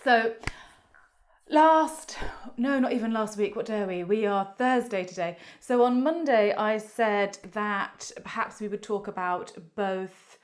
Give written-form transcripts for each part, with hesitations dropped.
So not even last week, what day are we? We are Thursday today. So on Monday, I said that perhaps we would talk about both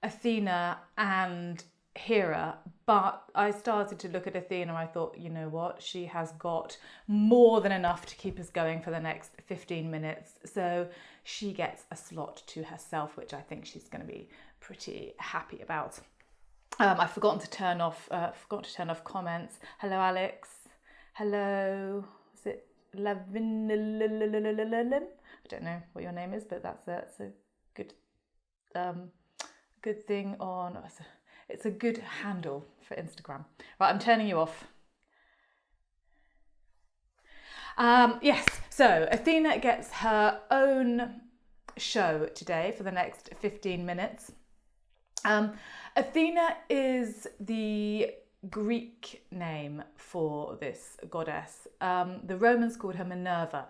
Athena and Hera, but I started to look at Athena and I thought, you know what, she has got more than enough to keep us going for the next 15 minutes. So she gets a slot to herself, which I think she's going to be pretty happy about. I've forgotten to turn off comments. Hello, Alex. Hello. Is it Lynne? I don't know what your name is, but that's a good good thing on. It's a good handle for Instagram. Right, I'm turning you off. Yes. So Athena gets her own show today for the next 15 minutes. Athena is the Greek name for this goddess. The Romans called her Minerva.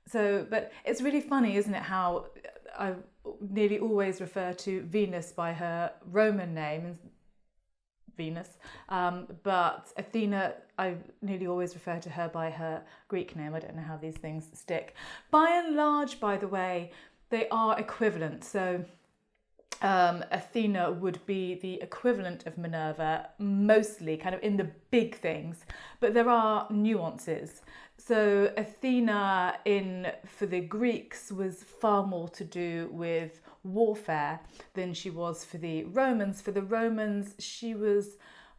So, but it's really funny, isn't it, how I nearly always refer to Venus by her Roman name, Venus, but Athena, I nearly always refer to her by her Greek name. I don't know how these things stick. By and large, by the way, they are equivalent. So Athena would be the equivalent of Minerva, mostly kind of in the big things, but there are nuances. So Athena for the Greeks was far more to do with warfare than she was for the Romans. For the Romans, she was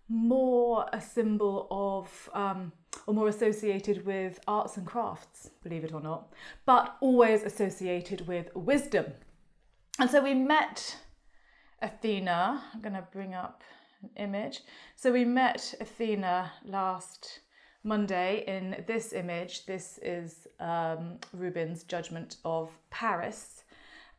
more a symbol of, or more associated with arts and crafts, believe it or not, but always associated with wisdom. And so we met Athena. I'm going to bring up an image. So we met Athena last Monday in this image. This is Rubens' Judgment of Paris.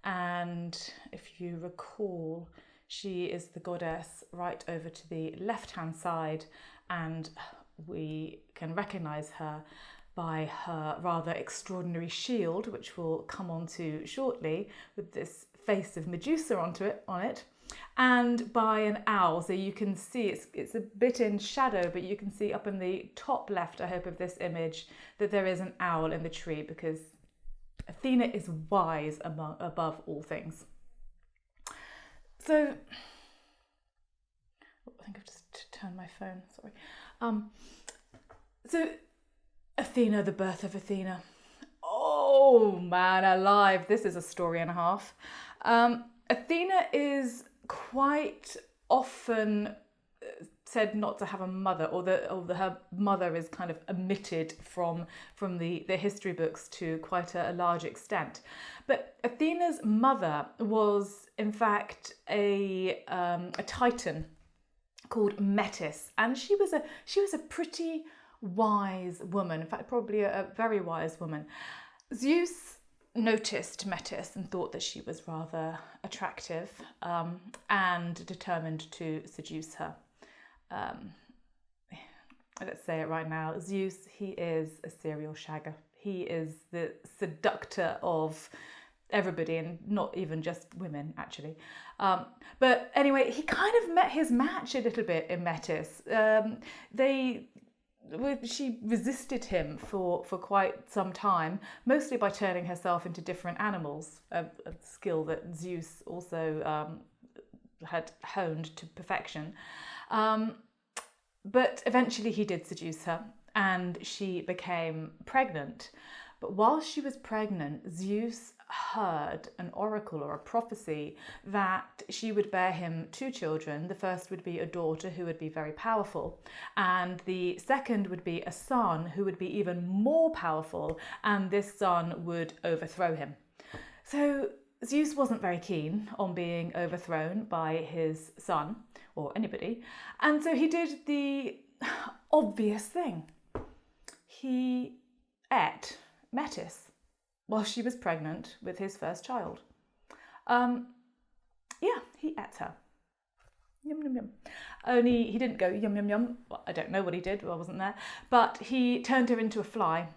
And if you recall, she is the goddess right over to the left-hand side, and we can recognise her by her rather extraordinary shield, which we'll come on to shortly, with this face of Medusa on it, and by an owl. So you can see it's a bit in shadow, but you can see up in the top left, I hope, of this image that there is an owl in the tree, because Athena is wise above all things. So I think I've just turned my phone, sorry. So Athena, the birth of Athena. Oh man alive, this is a story and a half. Athena is quite often said not to have a mother, or her mother is kind of omitted from the history books to quite a large extent. But Athena's mother was in fact a titan called Metis, and she was a pretty wise woman. In fact, probably a very wise woman. Zeus noticed Metis and thought that she was rather attractive, and determined to seduce her. Let's say it right now. Zeus, he is a serial shagger. He is the seductor of everybody, and not even just women, actually. But anyway, he kind of met his match a little bit in Metis. She resisted him for quite some time, mostly by turning herself into different animals, a skill that Zeus also had honed to perfection. But eventually he did seduce her, and she became pregnant. But while she was pregnant, Zeus heard an oracle or a prophecy that she would bear him 2 children. The first would be a daughter who would be very powerful, and the second would be a son who would be even more powerful, and this son would overthrow him. So Zeus wasn't very keen on being overthrown by his son, or anybody, and so he did the obvious thing. He ate Metis while she was pregnant with his first child. He ate her. Yum, yum, yum. Only he didn't go yum, yum, yum. Well, I don't know what he did, I wasn't there. But he turned her into a fly.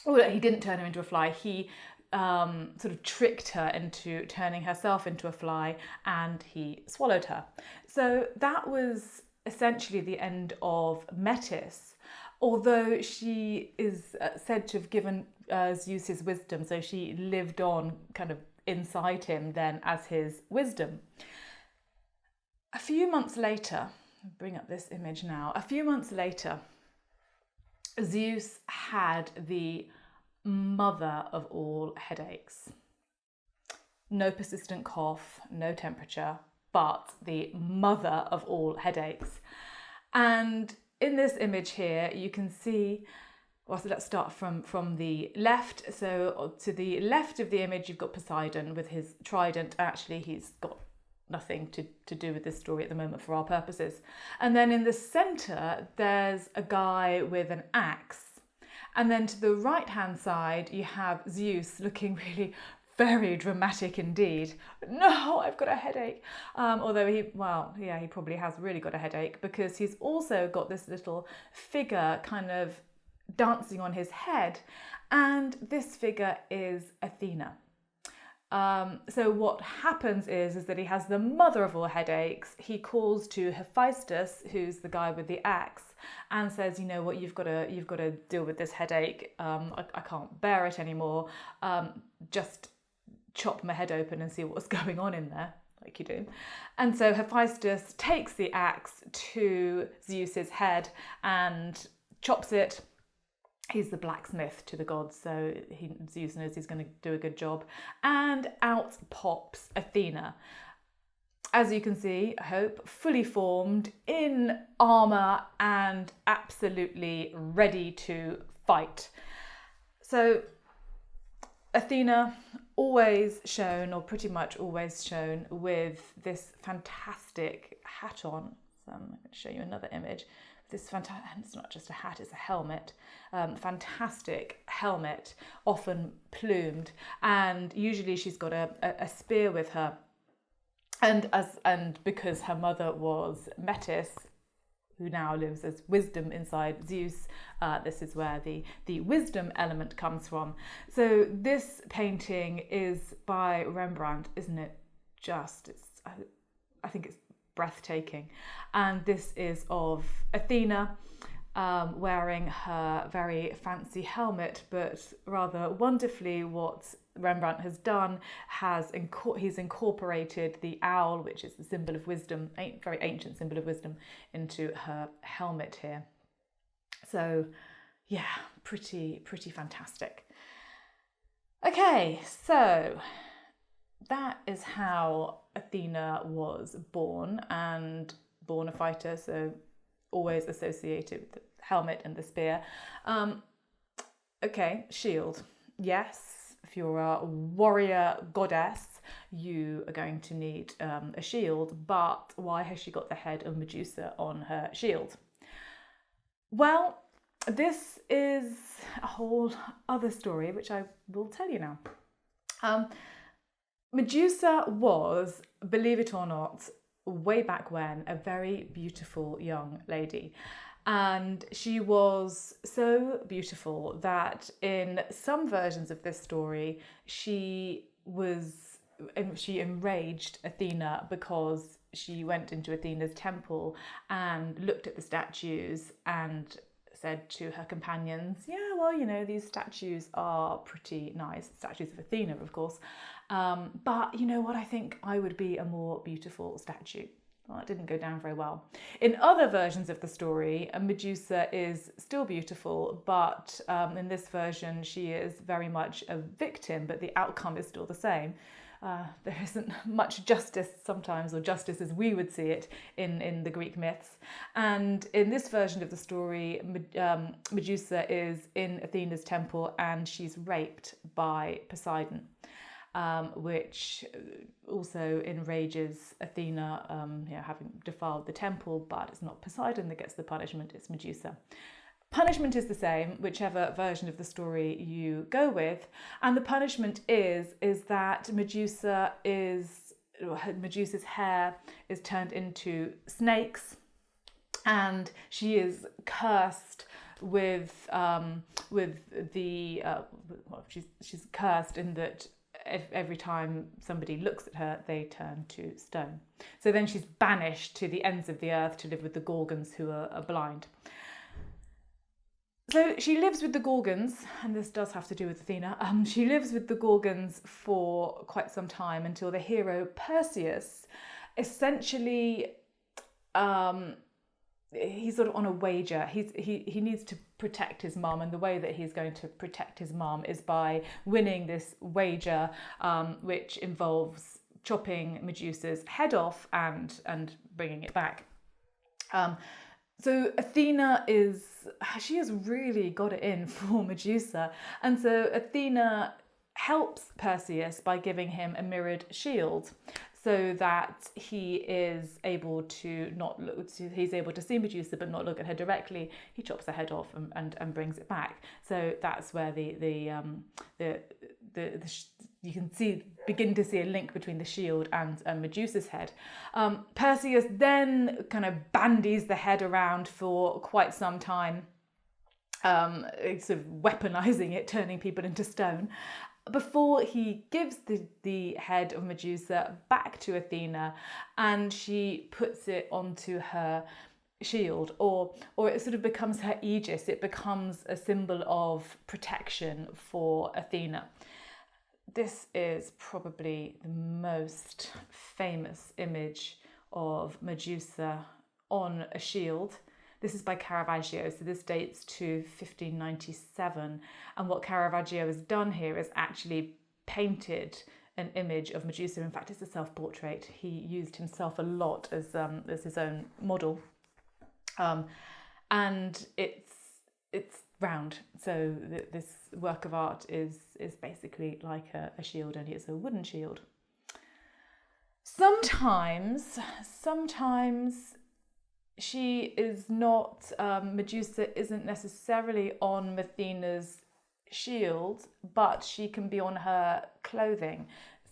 Well, he didn't turn her into a fly. He sort of tricked her into turning herself into a fly, and he swallowed her. So that was essentially the end of Metis, although she is said to have given Zeus his wisdom, so she lived on kind of inside him then as his wisdom. A few months later, bring up this image now, a few months later, Zeus had the mother of all headaches. No persistent cough, no temperature, but the mother of all headaches. And in this image here, you can see, well, so let's start from the left. So to the left of the image, you've got Poseidon with his trident. Actually, he's got nothing to do with this story at the moment for our purposes. And then in the centre, there's a guy with an axe. And then to the right-hand side, you have Zeus looking really very dramatic indeed. No, I've got a headache. Although he probably has really got a headache, because he's also got this little figure kind of dancing on his head. And this figure is Athena. So what happens is that he has the mother of all headaches. He calls to Hephaestus, who's the guy with the axe, and says, you know what, you've got to deal with this headache. I can't bear it anymore. Just chop my head open and see what's going on in there, like you do. And so Hephaestus takes the axe to Zeus's head and chops it. He's the blacksmith to the gods, so Zeus knows he's going to do a good job. And out pops Athena. As you can see, I hope, fully formed, in armour and absolutely ready to fight. So Athena, always shown, or pretty much always shown, with this fantastic hat on. So I'm going to show you another image. This fantastic, it's not just a hat, it's a helmet, fantastic helmet, often plumed, and usually she's got a spear with her. And because her mother was Metis, who now lives as wisdom inside Zeus, this is where the wisdom element comes from. So this painting is by Rembrandt, isn't it? I think it's breathtaking. And this is of Athena wearing her very fancy helmet, but rather wonderfully what Rembrandt has done, he's incorporated the owl, which is the symbol of wisdom, a very ancient symbol of wisdom, into her helmet here. So yeah, pretty fantastic. Okay, so that is how Athena was born, and born a fighter, so always associated with the helmet and the spear. Okay, shield. Yes, if you're a warrior goddess, you are going to need a shield, but why has she got the head of Medusa on her shield? Well, this is a whole other story, which I will tell you now. Medusa was, believe it or not, way back when, a very beautiful young lady. And she was so beautiful that in some versions of this story, she enraged Athena because she went into Athena's temple and looked at the statues and said to her companions, yeah, well, you know, these statues are pretty nice, statues of Athena, of course, but you know what, I think I would be a more beautiful statue. Well, it didn't go down very well. In other versions of the story, Medusa is still beautiful, but in this version, she is very much a victim, but the outcome is still the same. There isn't much justice sometimes, or justice as we would see it in the Greek myths. And in this version of the story, Medusa is in Athena's temple and she's raped by Poseidon, which also enrages Athena, having defiled the temple, but it's not Poseidon that gets the punishment, it's Medusa. Punishment is the same, whichever version of the story you go with, and the punishment is that Medusa's hair is turned into snakes, and she is cursed she's cursed in that every time somebody looks at her, they turn to stone. So then she's banished to the ends of the earth to live with the Gorgons, who are blind. So she lives with the Gorgons, and this does have to do with Athena. She lives with the Gorgons for quite some time until the hero Perseus essentially, he's sort of on a wager. He needs to protect his mum, and the way that he's going to protect his mum is by winning this wager, which involves chopping Medusa's head off and bringing it back. So Athena she has really got it in for Medusa. And so Athena helps Perseus by giving him a mirrored shield so that he is able to he's able to see Medusa but not look at her directly. He chops her head off and brings it back. So that's where you can begin to see a link between the shield and Medusa's head. Perseus then kind of bandies the head around for quite some time, sort of weaponizing it, turning people into stone, before he gives the head of Medusa back to Athena, and she puts it onto her shield, or it sort of becomes her aegis. It becomes a symbol of protection for Athena. This is probably the most famous image of Medusa on a shield. This is by Caravaggio, so this dates to 1597. And what Caravaggio has done here is actually painted an image of Medusa. In fact, it's a self-portrait. He used himself a lot as his own model. And it's round. So this work of art is basically like a shield, only it's a wooden shield. Sometimes she is not, Medusa isn't necessarily on Athena's shield, but she can be on her clothing.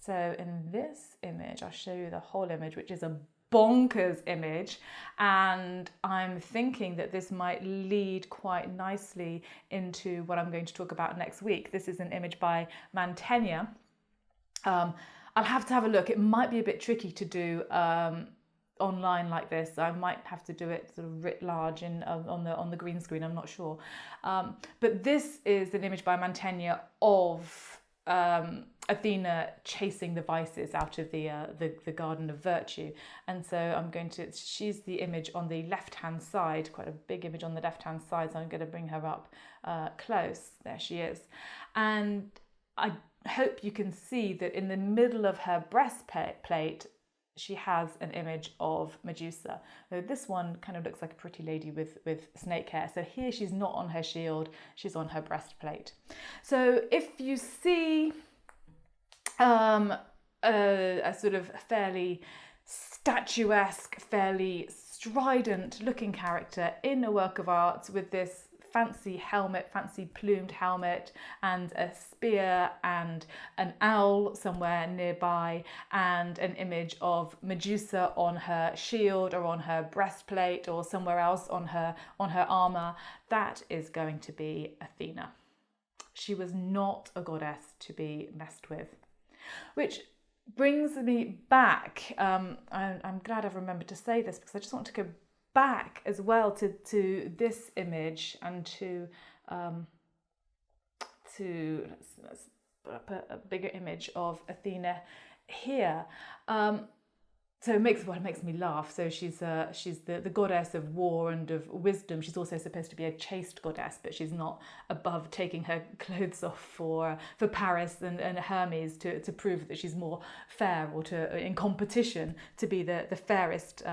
So in this image, I'll show you the whole image, which is a bonkers image, and I'm thinking that this might lead quite nicely into what I'm going to talk about next week. This is an image by Mantegna. I'll have to have a look. It might be a bit tricky to do online like this. I might have to do it sort of writ large on the green screen. I'm not sure, but this is an image by Mantegna of Athena chasing the vices out of the Garden of Virtue. And so she's the image on the left hand side, quite a big image on the left hand side, so I'm going to bring her up close. There she is, and I hope you can see that in the middle of her breastplate she has an image of Medusa. So this one kind of looks like a pretty lady with snake hair. So here she's not on her shield, she's on her breastplate. So if you see a sort of fairly statuesque, fairly strident looking character in a work of art with this fancy helmet, fancy plumed helmet, and a spear and an owl somewhere nearby, and an image of Medusa on her shield or on her breastplate or somewhere else on her armor, that is going to be Athena. She was not a goddess to be messed with. Which brings me back, I'm glad I've remembered to say this, because I just want to go back as well to this image and to let's put up a bigger image of Athena here. So it makes me laugh. So she's the goddess of war and of wisdom. She's also supposed to be a chaste goddess, but she's not above taking her clothes off for Paris and Hermes to prove that she's more fair, or in competition to be the fairest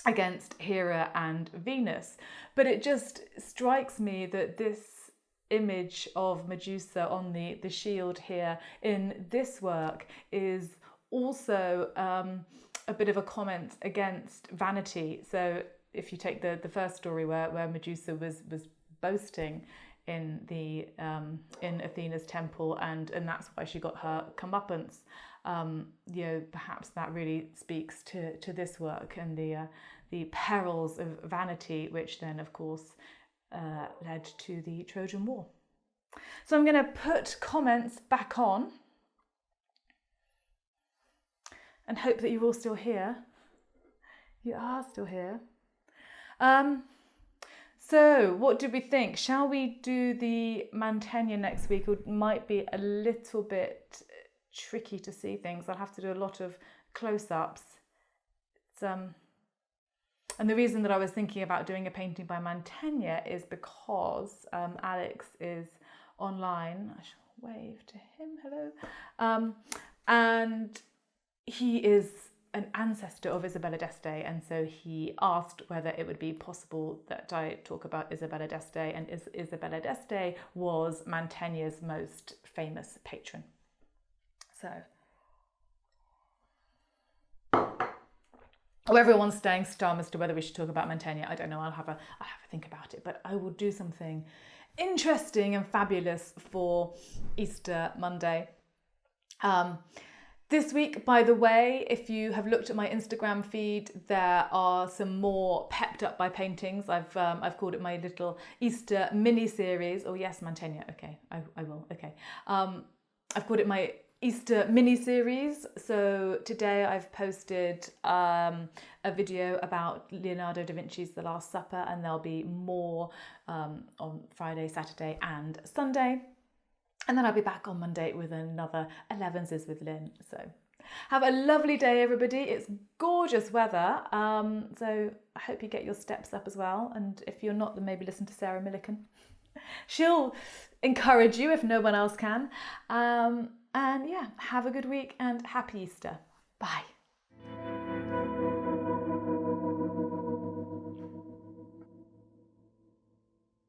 against Hera and Venus. But it just strikes me that this image of Medusa on the shield here in this work is also a bit of a comment against vanity. So if you take the first story where Medusa was boasting in Athena's temple, and that's why she got her comeuppance, perhaps that really speaks to this work and the perils of vanity, which then of course led to the Trojan War. So I'm going to put comments back on. and hope that you're all still here. You are still here. So what do we think? Shall we do the Mantegna next week? It might be a little bit tricky to see things. I'll have to do a lot of close-ups. And the reason that I was thinking about doing a painting by Mantegna is because Alex is online. I shall wave to him, hello. And he is an ancestor of Isabella d'Este, and so he asked whether it would be possible that I talk about Isabella d'Este, and Isabella d'Este was Mantegna's most famous patron. So, everyone's staying stum as to whether we should talk about Mantegna. I don't know. I'll have a think about it, but I will do something interesting and fabulous for Easter Monday. This week, by the way, if you have looked at my Instagram feed, there are some more pepped up by paintings. I've called it my little Easter mini series. Oh yes, Mantegna. Okay, I will. Okay, I've called it my Easter mini series. So today I've posted a video about Leonardo da Vinci's The Last Supper, and there'll be more on Friday, Saturday, and Sunday. And then I'll be back on Monday with another Elevenses with Lynne. So have a lovely day, everybody. It's gorgeous weather. So I hope you get your steps up as well. And if you're not, then maybe listen to Sarah Millican. She'll encourage you if no one else can. And yeah, have a good week and happy Easter. Bye.